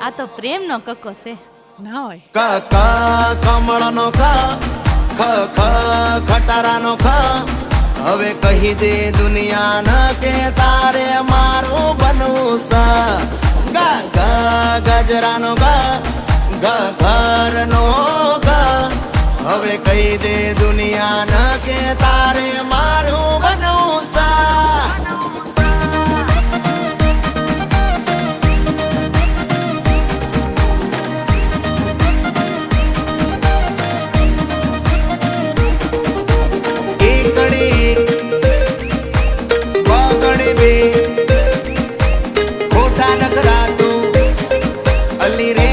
આ તો પ્રેમનો કક્કો છે ના હોય. ક ક કમળનો ખ ખ ખ ખટારાનો ખ હવે કહી દે દુનિયાને કે તારે મારું બનવું છે. ગ ગ ગજરાનો ગ ગ ઘરનો ગ હવે કહી દે દુનિયાને કે તારે મારું બનવું છે. ખોટા નખરા તું અલી રે